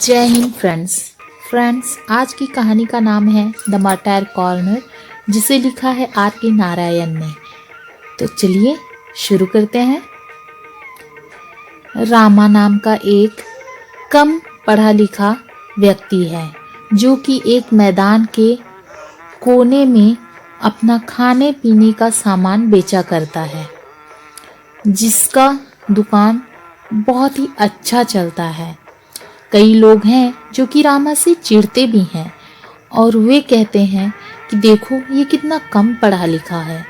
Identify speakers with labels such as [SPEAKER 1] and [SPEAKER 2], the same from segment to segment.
[SPEAKER 1] जय हिंद फ्रेंड्स। आज की कहानी का नाम है द मटायर कॉर्नर, जिसे लिखा है R.K. नारायण ने। तो चलिए शुरू करते हैं। रामा नाम का एक कम पढ़ा लिखा व्यक्ति है जो कि एक मैदान के कोने में अपना खाने पीने का सामान बेचा करता है, जिसका दुकान बहुत ही अच्छा चलता है। कई लोग हैं जो कि रामा से चिढ़ते भी हैं और वे कहते हैं कि देखो ये कितना कम पढ़ा लिखा है।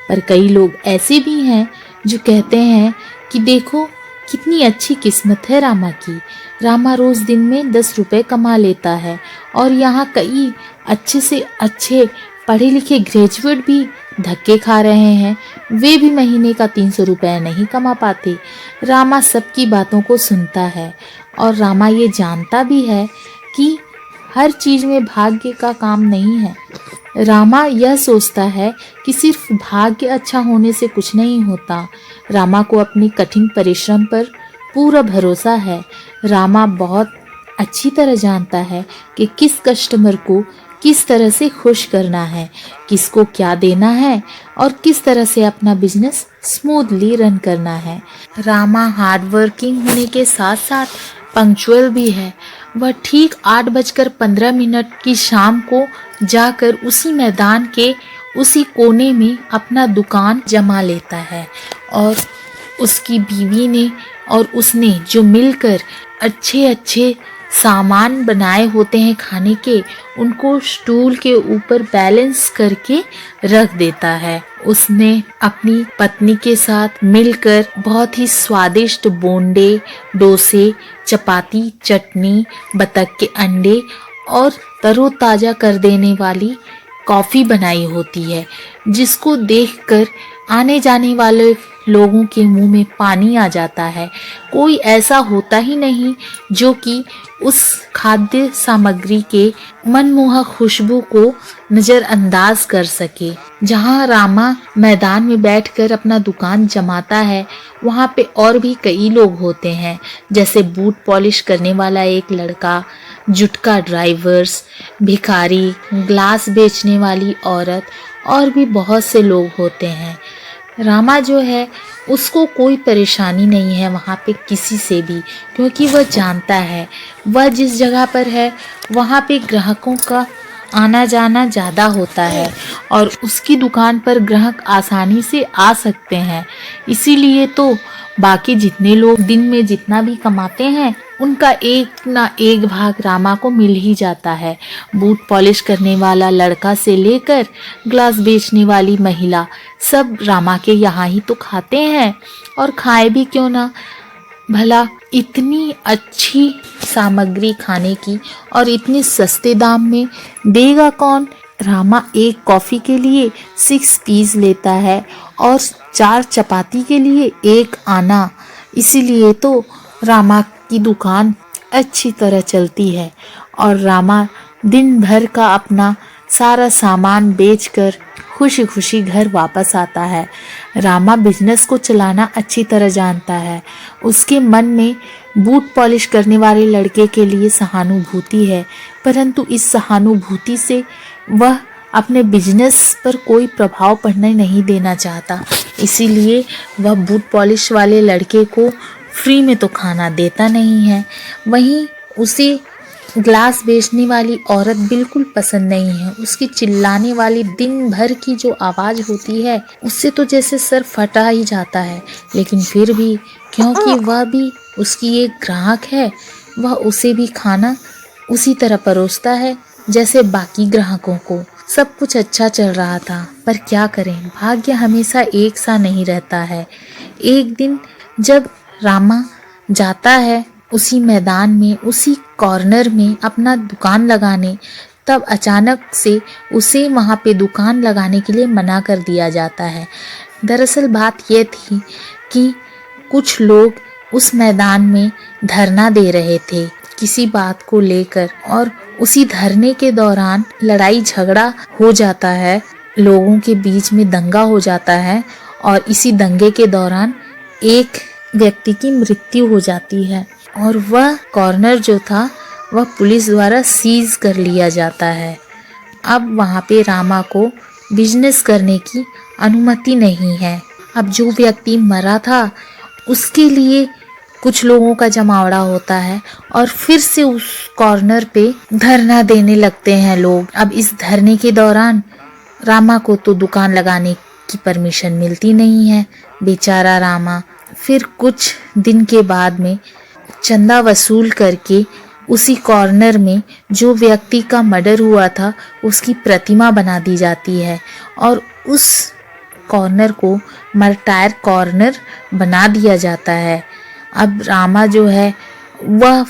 [SPEAKER 1] पर कई लोग ऐसे भी हैं जो कहते हैं कि देखो कितनी अच्छी किस्मत है रामा की। रामा रोज़ दिन में 10 रुपये कमा लेता है और यहाँ कई अच्छे से अच्छे पढ़े लिखे ग्रेजुएट भी धक्के खा रहे हैं, वे भी महीने का 300 रुपये नहीं कमा पाते। रामा सबकी बातों को सुनता है और रामा ये जानता भी है कि हर चीज़ में भाग्य का काम नहीं है। रामा यह सोचता है कि सिर्फ भाग्य अच्छा होने से कुछ नहीं होता। रामा को अपने कठिन परिश्रम पर पूरा भरोसा है। रामा बहुत अच्छी तरह जानता है कि किस कस्टमर को किस तरह से खुश करना है, किसको क्या देना है और किस तरह से अपना बिजनेस स्मूथली रन करना है। रामा हार्ड वर्किंग होने के साथ साथ पंक्चुअल भी है। वह ठीक 8:15 की शाम को जाकर उसी मैदान के उसी कोने में अपना दुकान जमा लेता है और उसकी बीवी ने और उसने जो मिलकर अच्छे अच्छे सामान बनाए होते हैं खाने के, उनको स्टूल के ऊपर बैलेंस करके रख देता है। उसने अपनी पत्नी के साथ मिलकर बहुत ही स्वादिष्ट बोंडे, डोसे, चपाती, चटनी, बतख के अंडे और तरोताज़ा कर देने वाली कॉफ़ी बनाई होती है, जिसको देखकर आने जाने वाले लोगों के मुंह में पानी आ जाता है। कोई ऐसा होता ही नहीं जो कि उस खाद्य सामग्री के मनमोहक खुशबू को नज़रअंदाज कर सके। जहाँ रामा मैदान में बैठकर अपना दुकान जमाता है, वहाँ पे और भी कई लोग होते हैं, जैसे बूट पॉलिश करने वाला एक लड़का, जुटका ड्राइवर्स, भिखारी, ग्लास बेचने वाली औरत और भी बहुत से लोग होते हैं। रामा जो है उसको कोई परेशानी नहीं है वहाँ पे किसी से भी, क्योंकि वह जानता है वह जिस जगह पर है वहाँ पे ग्राहकों का आना जाना ज़्यादा होता है और उसकी दुकान पर ग्राहक आसानी से आ सकते हैं। इसीलिए तो बाकी जितने लोग दिन में जितना भी कमाते हैं उनका एक ना एक भाग रामा को मिल ही जाता है। बूट पॉलिश करने वाला लड़का से लेकर ग्लास बेचने वाली महिला सब रामा के यहाँ ही तो खाते हैं, और खाए भी क्यों ना। भला इतनी अच्छी सामग्री खाने की और इतने सस्ते दाम में देगा कौन। रामा एक कॉफ़ी के लिए 6 पीस लेता है और 4 चपाती के लिए 1 आना। इसीलिए तो रामा की दुकान अच्छी तरह चलती है और रामा दिन भर का अपना सारा सामान बेचकर खुशी खुशी घर वापस आता है। रामा बिजनेस को चलाना अच्छी तरह जानता है। उसके मन में बूट पॉलिश करने वाले लड़के के लिए सहानुभूति है, परंतु इस सहानुभूति से वह अपने बिजनेस पर कोई प्रभाव पड़ने नहीं देना चाहता। इसीलिए वह बूट पॉलिश वाले लड़के को फ्री में तो खाना देता नहीं है। वहीं उसे ग्लास बेचने वाली औरत बिल्कुल पसंद नहीं है। उसकी चिल्लाने वाली दिन भर की जो आवाज़ होती है उससे तो जैसे सर फटा ही जाता है, लेकिन फिर भी क्योंकि वह भी उसकी एक ग्राहक है, वह उसे भी खाना उसी तरह परोसता है जैसे बाकी ग्राहकों को। सब कुछ अच्छा चल रहा था, पर क्या करें, भाग्य हमेशा एक सा नहीं रहता है। एक दिन जब रामा जाता है उसी मैदान में उसी कॉर्नर में अपना दुकान लगाने, तब अचानक से उसे वहाँ पे दुकान लगाने के लिए मना कर दिया जाता है। दरअसल बात यह थी कि कुछ लोग उस मैदान में धरना दे रहे थे किसी बात को लेकर, और उसी धरने के दौरान लड़ाई झगड़ा हो जाता है, लोगों के बीच में दंगा हो जाता है और इसी दंगे के दौरान एक व्यक्ति की मृत्यु हो जाती है और वह कॉर्नर जो था वह पुलिस द्वारा सीज कर लिया जाता है। अब वहाँ पे रामा को बिजनेस करने की अनुमति नहीं है। अब जो व्यक्ति मरा था उसके लिए कुछ लोगों का जमावड़ा होता है और फिर से उस कॉर्नर पे धरना देने लगते हैं लोग। अब इस धरने के दौरान रामा को तो दुकान लगाने की परमिशन मिलती नहीं है, बेचारा रामा। फिर कुछ दिन के बाद में चंदा वसूल करके उसी कॉर्नर में जो व्यक्ति का मर्डर हुआ था उसकी प्रतिमा बना दी जाती है और उस कॉर्नर को मर्टायर कॉर्नर बना दिया जाता है। अब रामा जो है वह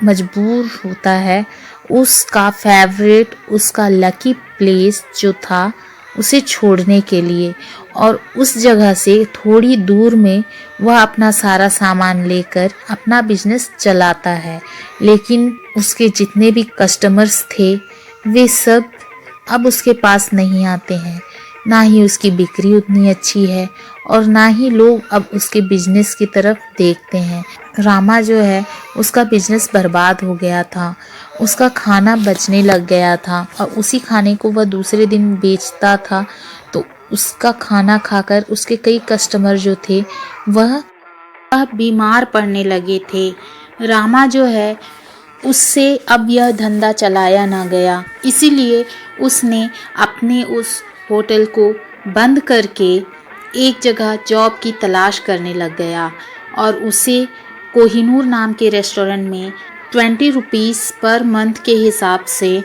[SPEAKER 1] मजबूर होता है उसका फेवरेट, उसका लकी प्लेस जो था उसे छोड़ने के लिए, और उस जगह से थोड़ी दूर में वह अपना सारा सामान लेकर अपना बिजनेस चलाता है। लेकिन उसके जितने भी कस्टमर्स थे वे सब अब उसके पास नहीं आते हैं, ना ही उसकी बिक्री उतनी अच्छी है और ना ही लोग अब उसके बिजनेस की तरफ देखते हैं। रामा जो है उसका बिजनेस बर्बाद हो गया था, उसका खाना बचने लग गया था और उसी खाने को वह दूसरे दिन बेचता था, तो उसका खाना खाकर उसके कई कस्टमर जो थे वह बीमार पड़ने लगे थे। रामा जो है उससे अब यह धंधा चलाया ना गया, इसीलिए उसने अपने उस होटल को बंद करके एक जगह जॉब की तलाश करने लग गया और उसे कोहिनूर नाम के रेस्टोरेंट में 20 रुपीस पर मंथ के हिसाब से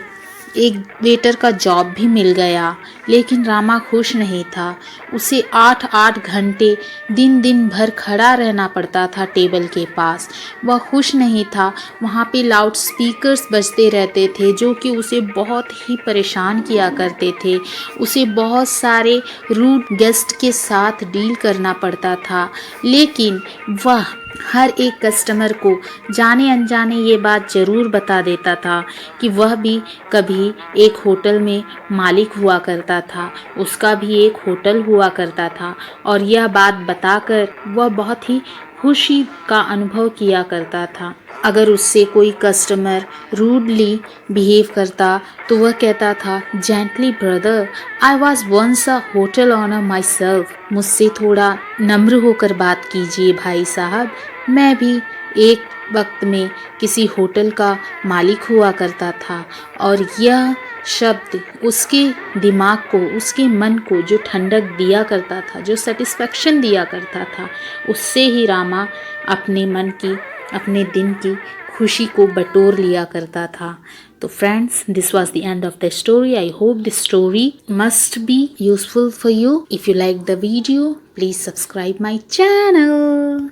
[SPEAKER 1] एक वेटर का जॉब भी मिल गया। लेकिन रामा खुश नहीं था, उसे 8-8 घंटे दिन भर खड़ा रहना पड़ता था टेबल के पास। वह खुश नहीं था, वहाँ पे लाउड स्पीकर्स बजते रहते थे जो कि उसे बहुत ही परेशान किया करते थे। उसे बहुत सारे रूड गेस्ट के साथ डील करना पड़ता था, लेकिन वह हर एक कस्टमर को जाने अनजाने ये बात ज़रूर बता देता था कि वह भी कभी एक होटल में मालिक हुआ करता था, उसका भी एक होटल हुआ करता था, और यह बात बताकर वह बहुत ही खुशी का अनुभव किया करता था। अगर उससे कोई कस्टमर रूडली बिहेव करता तो वह कहता था, gently brother, I was once a hotel owner myself. मुझसे थोड़ा नम्र होकर बात कीजिए भाई साहब, मैं भी एक वक्त में किसी होटल का मालिक हुआ करता था। और यह शब्द उसके दिमाग को, उसके मन को जो ठंडक दिया करता था, जो सेटिस्फेक्शन दिया करता था, उससे ही रामा अपने मन की, अपने दिन की खुशी को बटोर लिया करता था। तो friends, this was the end of the story. I hope this story must be useful for you. If you like the video, please subscribe my channel.